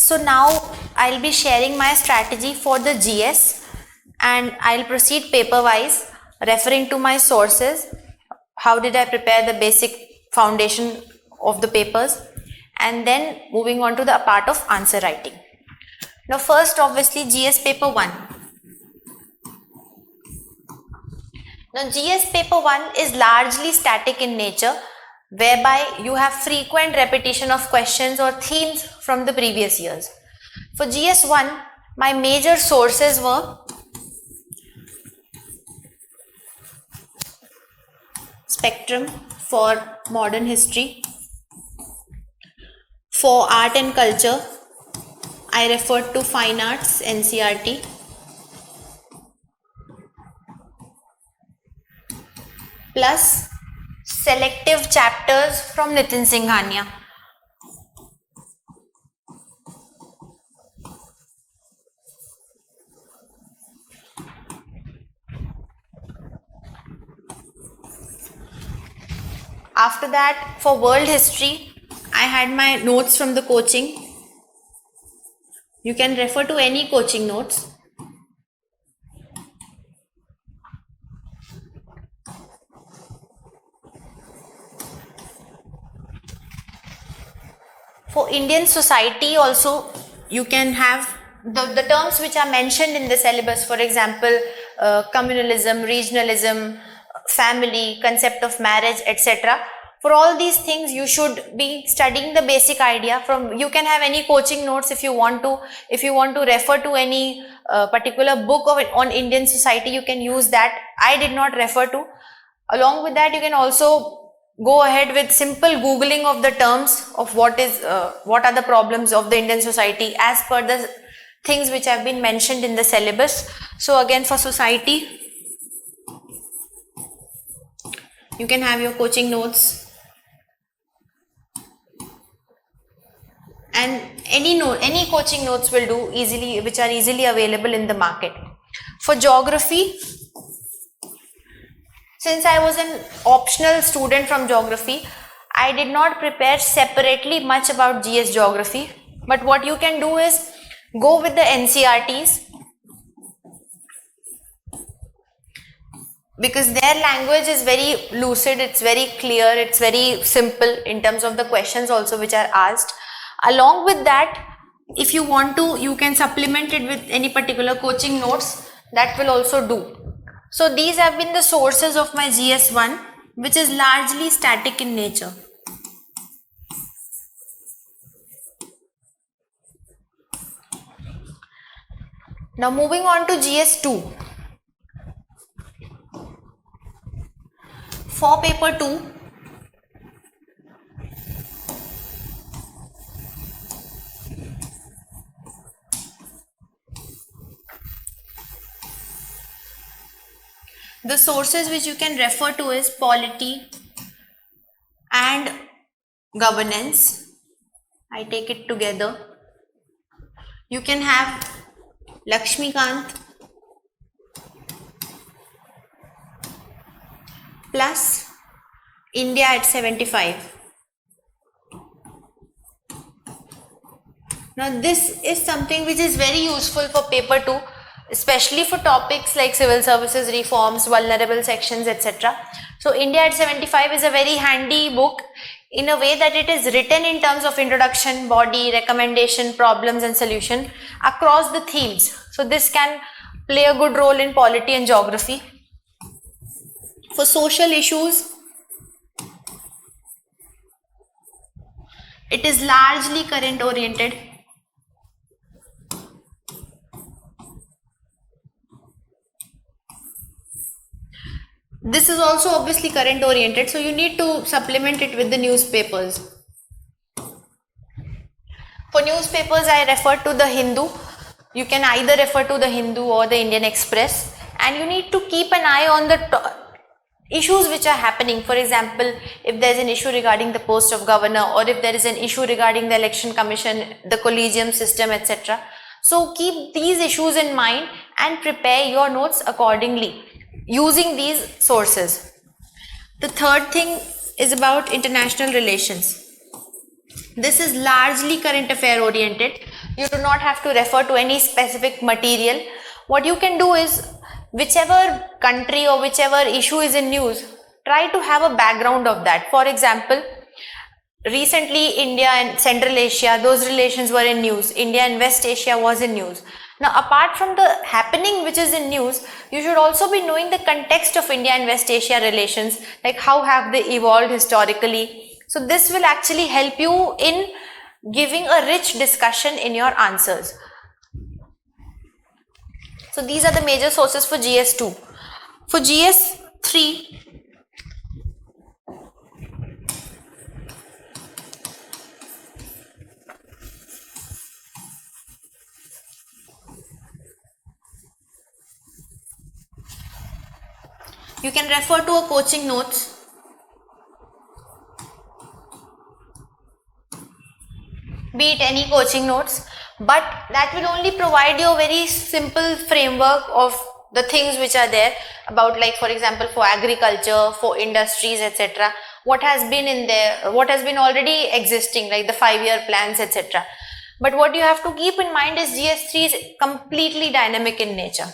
So now I'll be sharing my strategy for the GS, and I'll proceed paper wise, referring to my sources. How did I prepare the basic foundation of the papers, and then moving on to the part of answer writing. Now first, obviously, GS paper 1. Now GS paper 1 is largely static in nature, whereby you have frequent repetition of questions or themes from the previous years. For GS1, my major sources were Spectrum for modern history. For art and culture, I referred to Fine Arts, NCERT. Plus selective chapters from Nitin Singhania. After that, for world history, I had my notes from the coaching. You can refer to any coaching notes. For Indian society also, you can have the terms which are mentioned in the syllabus, for example, communalism, regionalism, family, concept of marriage, etc. For all these things, you should be studying the basic idea from. You can have any coaching notes if you want to. If you want to refer to any particular book on Indian society, you can use that. I did not refer to. Along with that, you can also go ahead with simple googling of the terms of what are the problems of the Indian society as per the things which have been mentioned in the syllabus. So again, for society, you can have your coaching notes, and any coaching notes will do easily, which are easily available in the market. For geography, since I was an optional student from geography, I did not prepare separately much about GS geography. But what you can do is go with the NCERTs, because their language is very lucid, it's very clear, it's very simple in terms of the questions also which are asked. Along with that, if you want to, you can supplement it with any particular coaching notes, that will also do. So these have been the sources of my GS1, which is largely static in nature. Now moving on to GS2. For paper 2, the sources which you can refer to is polity and governance. I take it together. You can have Lakshmikant plus India at 75. Now this is something which is very useful for paper 2, especially for topics like civil services reforms, vulnerable sections, etc. So India at 75 is a very handy book in a way that it is written in terms of introduction, body, recommendation, problems and solution across the themes. So this can play a good role in polity and geography. For social issues, it is largely current oriented. This is also obviously current oriented, so you need to supplement it with the newspapers. For newspapers, I refer to the Hindu. You can either refer to the Hindu or the Indian Express, and you need to keep an eye on the issues which are happening. For example, if there is an issue regarding the post of governor, or if there is an issue regarding the election commission, the collegium system, etc. So keep these issues in mind and prepare your notes accordingly using these sources. The third thing is about international relations. This is largely current affair oriented. You do not have to refer to any specific material. What you can do is, whichever country or whichever issue is in news, try to have a background of that. For example, recently India and Central Asia, those relations were in news. India and West Asia was in news. Now, apart from the happening which is in news, you should also be knowing the context of India and West Asia relations, like how have they evolved historically. So this will actually help you in giving a rich discussion in your answers. So these are the major sources for GS2. For GS3, you can refer to a coaching notes. Be it any coaching notes, but that will only provide you a very simple framework of the things which are there about, like for example, for agriculture, for industries, etc. What has been in there, what has been already existing, like the 5-year plans, etc. But what you have to keep in mind is GS3 is completely dynamic in nature.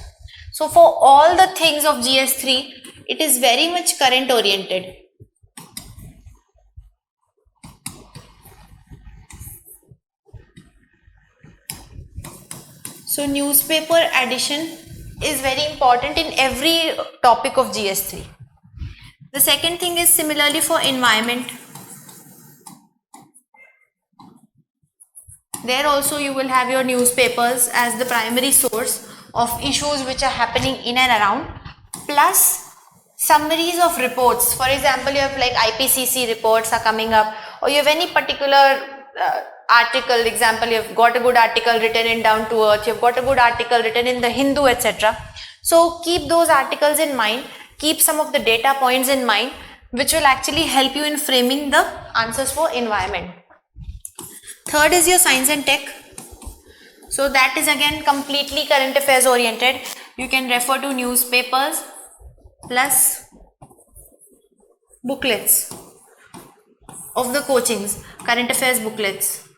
So for all the things of GS3, it is very much current oriented. So newspaper addition is very important in every topic of GS3. The second thing is similarly for environment. There also you will have your newspapers as the primary source of issues which are happening in and around, plus summaries of reports. For example, you have like IPCC reports are coming up, or you have any particular article. Example, you have got a good article written in Down to Earth, you have got a good article written in the Hindu, etc. So keep those articles in mind, keep some of the data points in mind, which will actually help you in framing the answers for environment. Third is your science and tech. So that is again completely current affairs oriented. You can refer to newspapers plus booklets of the coachings, current affairs booklets.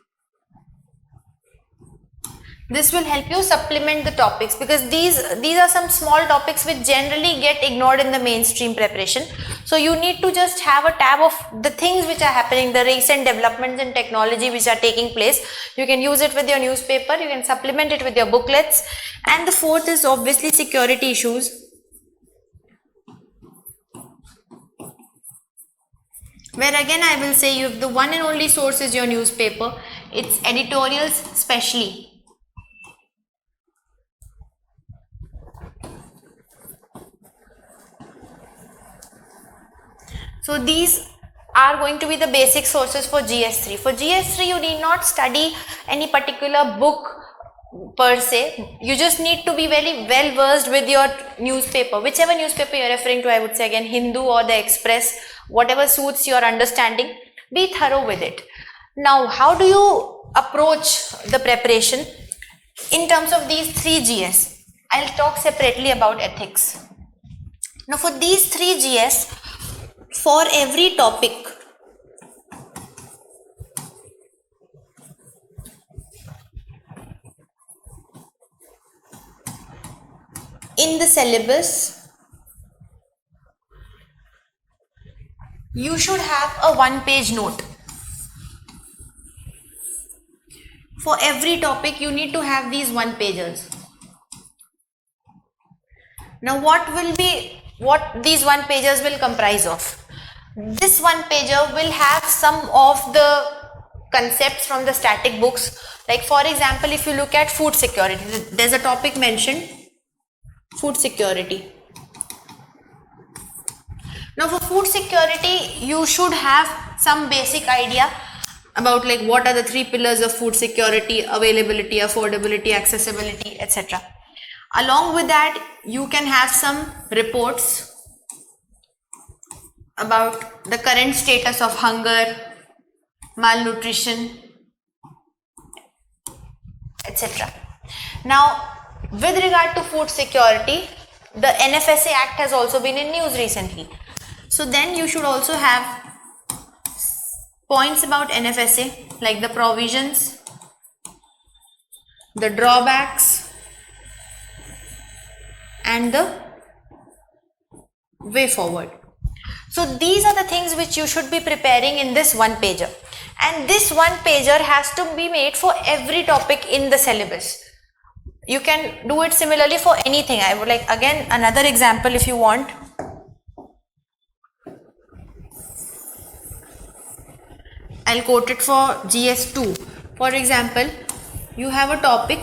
This will help you supplement the topics, because these are some small topics which generally get ignored in the mainstream preparation. So you need to just have a tab of the things which are happening, the recent developments in technology which are taking place. You can use it with your newspaper, you can supplement it with your booklets. And the fourth is obviously security issues. Where again I will say you have the one and only source is your newspaper, its editorials specially. So these are going to be the basic sources for GS3. For GS3 you need not study any particular book per se, you just need to be very well versed with your newspaper, whichever newspaper you are referring to. I would say again Hindu or the Express, whatever suits your understanding, be thorough with it. Now how do you approach the preparation in terms of these 3 GS? I'll talk separately about ethics. Now for these 3 GS, for every topic, in the syllabus, you should have a 1-page note. For every topic, you need to have these 1-pagers. Now, what these 1-pagers will comprise of? This 1-pager will have some of the concepts from the static books. Like for example, if you look at food security, there's a topic mentioned, food security. Now for food security, you should have some basic idea about like what are the 3 pillars of food security: availability, affordability, accessibility, etc. Along with that, you can have some reports about the current status of hunger, malnutrition, etc. Now, with regard to food security, the NFSA Act has also been in news recently. So then you should also have points about NFSA, like the provisions the drawbacks, and the way forward. So these are the things which you should be preparing in this one pager, and this one pager has to be made for every topic in the syllabus. You can do it similarly for anything. I would like again another example if you want. I'll quote it for GS2. For example, you have a topic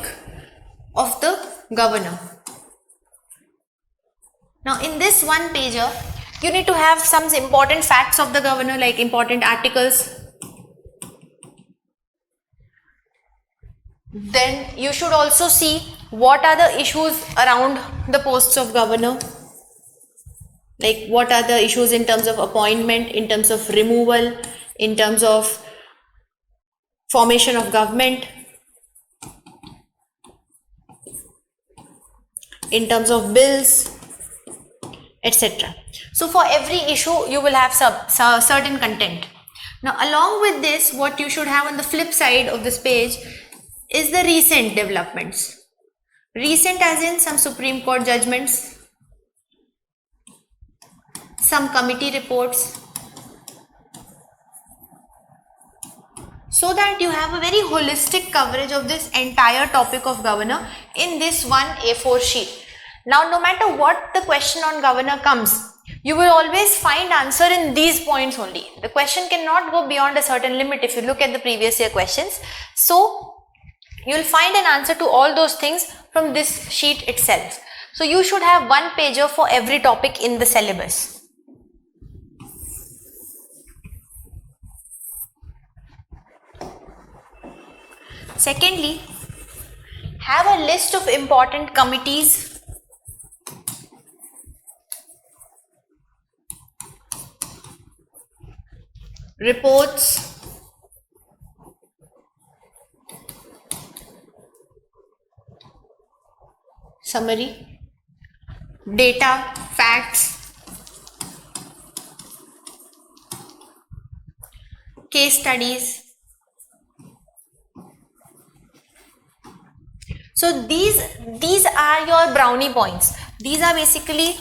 of the governor. Now in this one pager, you need to have some important facts of the governor, like important articles. Then you should also see what are the issues around the posts of governor, like what are the issues in terms of appointment, in terms of removal, in terms of formation of government, in terms of bills, etc. So for every issue you will have certain content. Now along with this, what you should have on the flip side of this page is the recent developments. Recent as in some Supreme Court judgments, some committee reports, so that you have a very holistic coverage of this entire topic of governor in this one A4 sheet. Now no matter what the question on governor comes, you will always find answer in these points only. The question cannot go beyond a certain limit if you look at the previous year questions. So you will find an answer to all those things from this sheet itself. So you should have one pager for every topic in the syllabus. Secondly, have a list of important committees, reports, summary, data, facts, case studies. So these are your brownie points. These are basically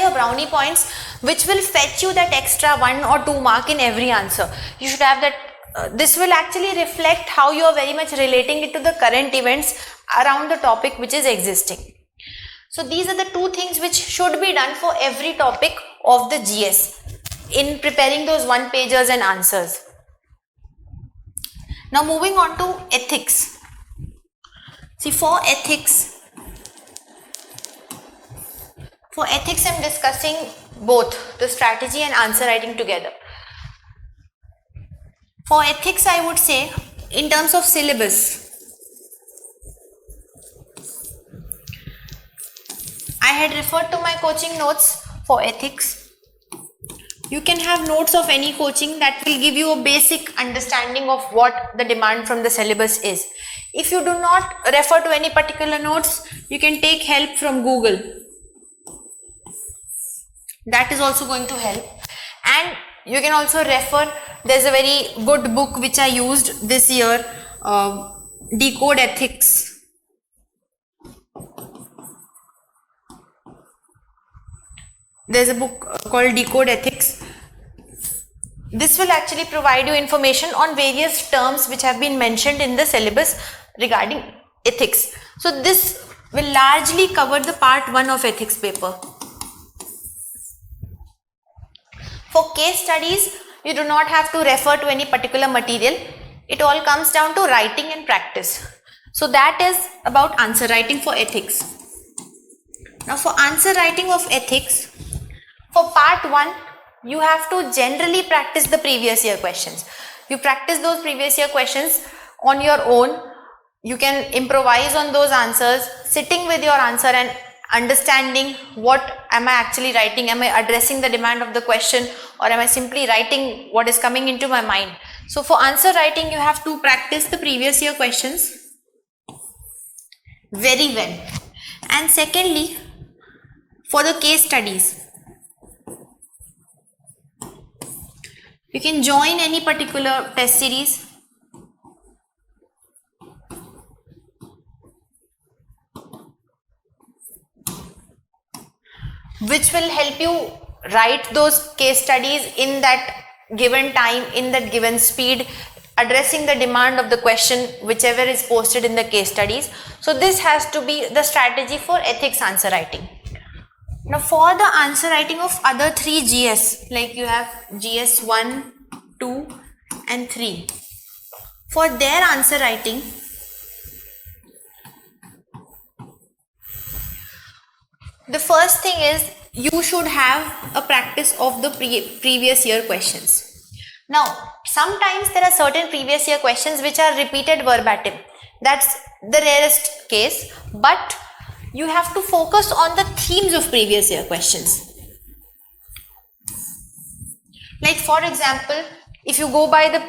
your brownie points which will fetch you that extra 1 or 2 mark in every answer. You should have that. This will actually reflect how you are very much relating it to the current events around the topic which is existing. So these are the two things which should be done for every topic of the GS in preparing those one pagers and answers. Now moving on to ethics. See, for ethics I'm discussing both the strategy and answer writing together. For ethics, I would say, in terms of syllabus, I had referred to my coaching notes for ethics. You can have notes of any coaching that will give you a basic understanding of what the demand from the syllabus is. If you do not refer to any particular notes, you can take help from Google. That is also going to help. And you can also refer, there's a very good book which I used this year, Decode Ethics. There's a book called Decode Ethics. This will actually provide you information on various terms which have been mentioned in the syllabus regarding ethics. So this will largely cover the part 1 of ethics paper. For case studies, you do not have to refer to any particular material. It all comes down to writing and practice. So that is about answer writing for ethics. Now for answer writing of ethics, for part 1, you have to generally practice the previous year questions. You practice those previous year questions on your own. You can improvise on those answers, sitting with your answer and understanding what am I actually writing. Am I addressing the demand of the question, or am I simply writing what is coming into my mind? So for answer writing, you have to practice the previous year questions very well. And secondly, for the case studies, you can join any particular test series. Which will help you write those case studies in that given time, in that given speed, addressing the demand of the question whichever is posted in the case studies. So this has to be the strategy for ethics answer writing. Now for the answer writing of other 3 GS, like you have GS 1, 2 and 3. For their answer writing, the first thing is you should have a practice of the previous year questions. Now, sometimes there are certain previous year questions which are repeated verbatim. That's the rarest case, but you have to focus on the themes of previous year questions. Like for example, if you go by the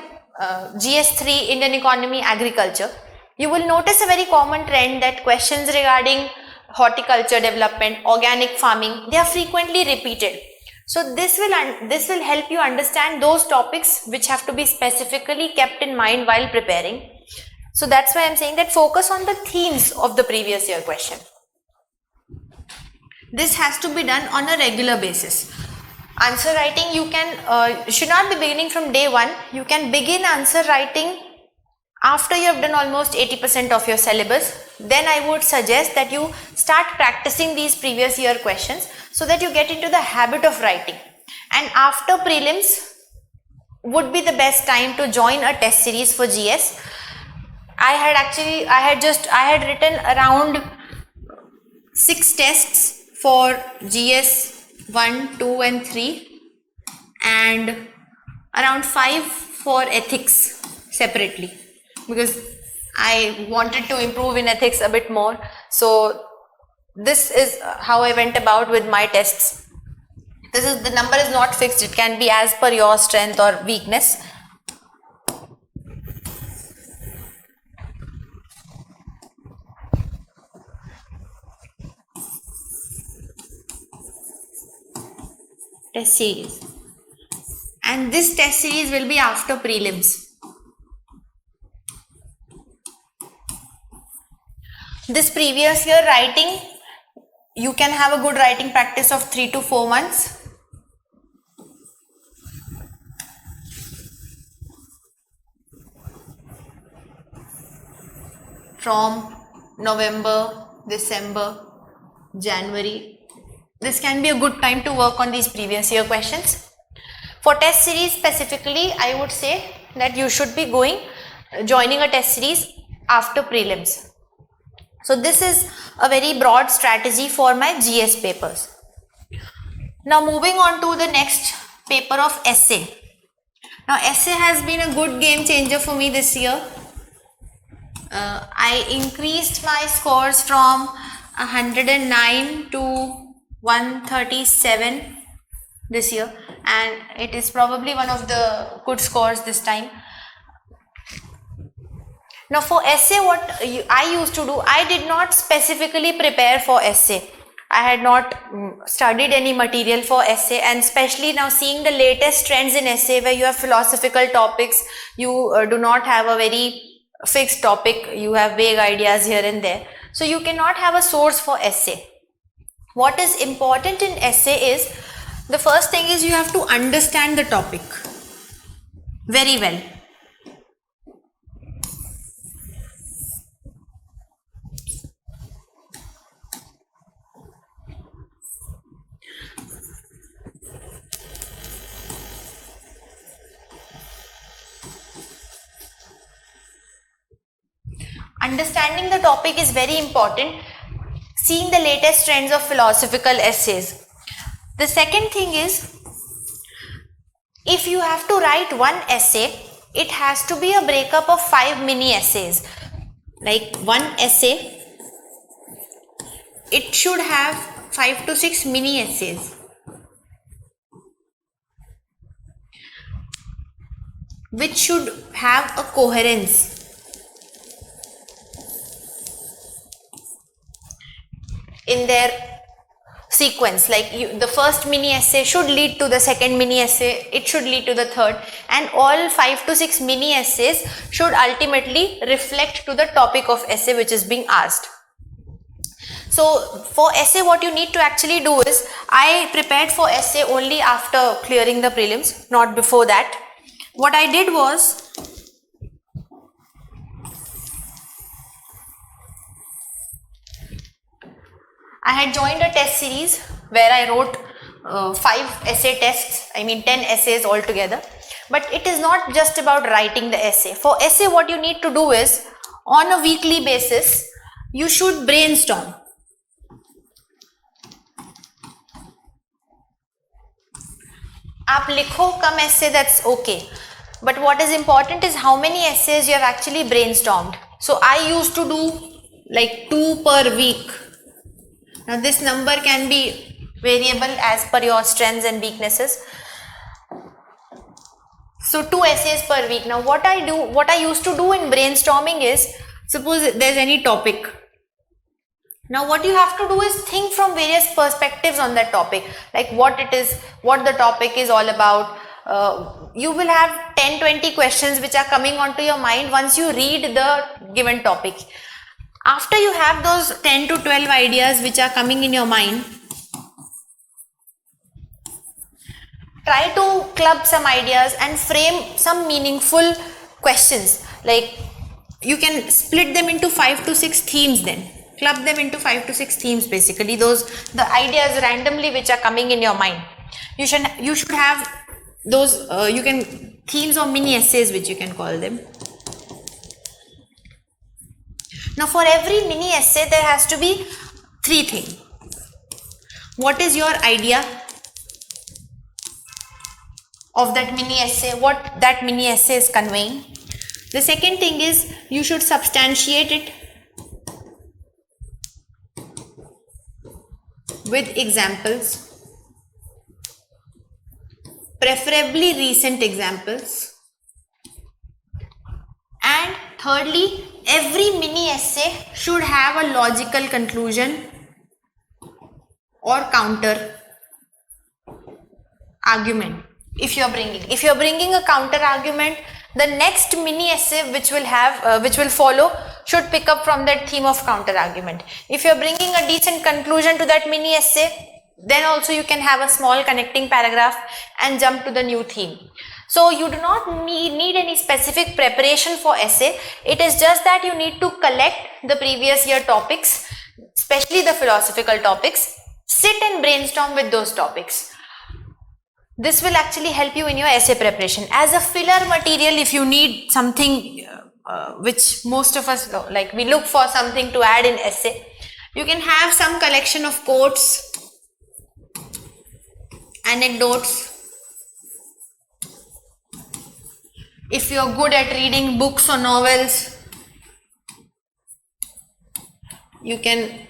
GS3 Indian Economy Agriculture, you will notice a very common trend that questions regarding horticulture development, organic farming, they are frequently repeated. So this will help you understand those topics which have to be specifically kept in mind while preparing. So that's why I'm saying that focus on the themes of the previous year question. This has to be done on a regular basis. Answer writing, you can should not be beginning from day one. You can begin answer writing after you have done almost 80% of your syllabus. Then I would suggest that you start practicing these previous year questions so that you get into the habit of writing. And after prelims would be the best time to join a test series for GS. I had written around 6 tests for GS 1, 2 and 3 and around 5 for ethics separately, because I wanted to improve in ethics a bit more. So this is how I went about with my tests. The number is not fixed, it can be as per your strength or weakness. Test series, and this test series will be after prelims. This previous year writing, you can have a good writing practice of 3 to 4 months. From November, December, January, this can be a good time to work on these previous year questions. For test series specifically, I would say that you should be joining a test series after prelims. So this is a very broad strategy for my GS papers. Now moving on to the next paper of essay. Now essay has been a good game changer for me this year. I increased my scores from 109 to 137 this year, and it is probably one of the good scores this time. Now for essay, what I used to do, I did not specifically prepare for essay. I had not studied any material for essay, and especially now seeing the latest trends in essay where you have philosophical topics, you do not have a very fixed topic, you have vague ideas here and there. So you cannot have a source for essay. What is important in essay is, the first thing is you have to understand the topic very well. Understanding the topic is very important. Seeing the latest trends of philosophical essays. The second thing is, if you have to write one essay, it has to be a breakup of 5 mini essays. Like one essay, it should have 5 to 6 mini essays. which should have a coherence in their sequence. Like the first mini essay should lead to the second mini essay, it should lead to the third, and all 5 to 6 mini essays should ultimately reflect to the topic of essay which is being asked. So for essay, what you need to actually do is, I prepared for essay only after clearing the prelims, not before that. What I did was, I had joined a test series where I wrote 5 essay tests, 10 essays altogether. But it is not just about writing the essay. For essay, what you need to do is, on a weekly basis, you should brainstorm. आप लिखो कम essay, that's okay. But what is important is how many essays you have actually brainstormed. So I used to do like 2 per week. Now this number can be variable as per your strengths and weaknesses. So 2 essays per week. Now what I used to do in brainstorming is, suppose there's any topic. Now what you have to do is think from various perspectives on that topic, like what the topic is all about. You will have 10-20 questions which are coming onto your mind once you read the given topic. After you have those 10 to 12 ideas which are coming in your mind, try to club some ideas and frame some meaningful questions. Like you can split them into 5 to 6 themes then. Club them into 5 to 6 themes basically, the ideas randomly which are coming in your mind. You should have those, themes or mini essays which you can call them. Now for every mini essay there has to be 3 things. What is your idea of that mini essay, what that mini essay is conveying? The second thing is, you should substantiate it with examples, preferably recent examples. And thirdly, every mini essay should have a logical conclusion or counter argument. If you are bringing a counter argument, the next mini essay which will follow should pick up from that theme of counter argument. If you are bringing a decent conclusion to that mini essay, then also you can have a small connecting paragraph and jump to the new theme. So you do not need any specific preparation for essay. It is just that you need to collect the previous year topics, especially the philosophical topics, sit and brainstorm with those topics. This will actually help you in your essay preparation. As a filler material, if you need something which most of us like, we look for something to add in essay, you can have some collection of quotes, anecdotes. If you are good at reading books or novels, you can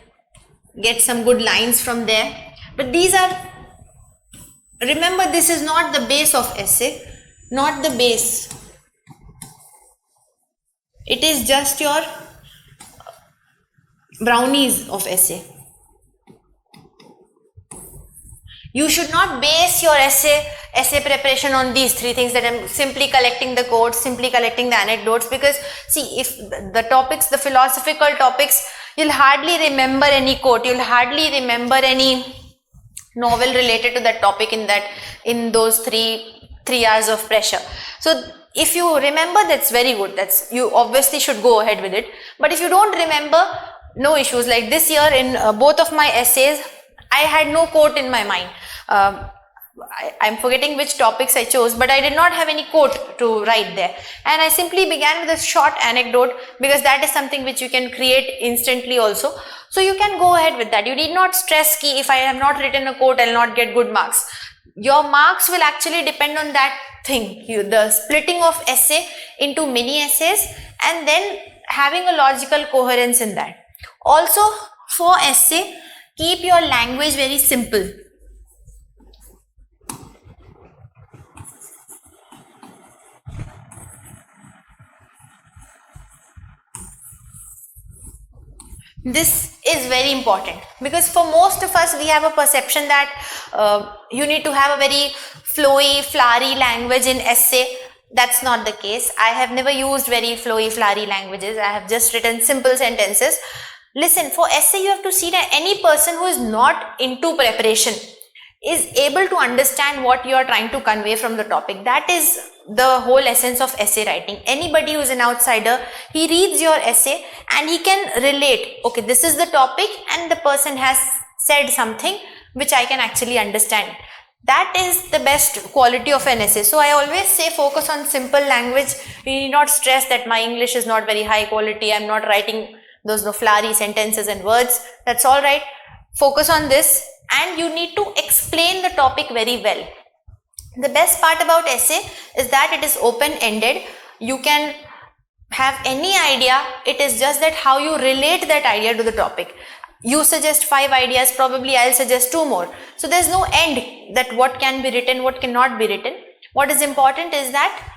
get some good lines from there. But remember, this is not the base of essay, not the base. It is just your brownies of essay. You should not base your essay preparation on these 3 things, that I'm simply collecting the quotes, simply collecting the anecdotes, because see, if the topics, the philosophical topics, you'll hardly remember any quote, you'll hardly remember any novel related to that topic in those 3 hours of pressure. So if you remember, that's very good, you obviously should go ahead with it. But if you don't remember, no issues. Like this year in both of my essays, I had no quote in my mind. I'm forgetting which topics I chose, but I did not have any quote to write there, and I simply began with a short anecdote, because that is something which you can create instantly also. So you can go ahead with that. You need not stress ki if I have not written a quote, I'll not get good marks. Your marks will actually depend on that thing, the splitting of essay into mini essays and then having a logical coherence in that. Also for essay, keep your language very simple. This is very important because for most of us we have a perception that you need to have a very flowy, flowery language in essay. That's not the case. I have never used very flowy, flowery languages. I have just written simple sentences. Listen, for essay you have to see that any person who is not into preparation is able to understand what you are trying to convey from the topic. That is the whole essence of essay writing. Anybody who is an outsider, he reads your essay and he can relate, okay, this is the topic and the person has said something which I can actually understand. That is the best quality of an essay. So I always say focus on simple language. You need not stress that my English is not very high quality, I'm not writing those flowery sentences and words. That's all right. Focus on this, and you need to explain the topic very well. The best part about essay is that it is open-ended. You can have any idea. It is just that how you relate that idea to the topic. You suggest 5 ideas, probably I'll suggest 2 more. So there's no end that what can be written, what cannot be written. What is important is that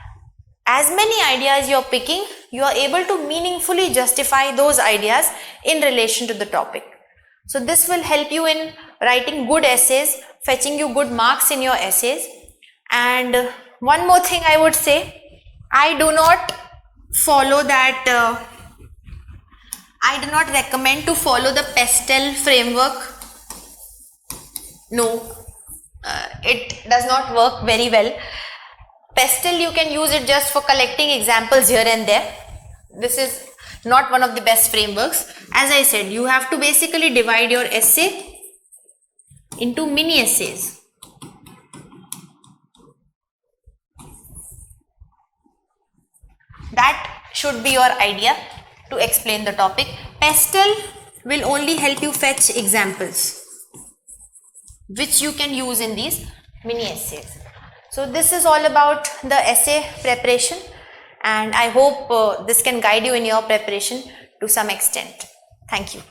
as many ideas you're picking, you are able to meaningfully justify those ideas in relation to the topic. So this will help you in writing good essays, fetching you good marks in your essays. And one more thing I would say, I do not follow that, I do not recommend to follow the PESTEL framework. No, it does not work very well. PESTEL, you can use it just for collecting examples here and there. This is not one of the best frameworks. As I said, you have to basically divide your essay into mini essays. That should be your idea to explain the topic. PESTEL will only help you fetch examples which you can use in these mini essays. So this is all about the essay preparation, and I hope this can guide you in your preparation to some extent. Thank you.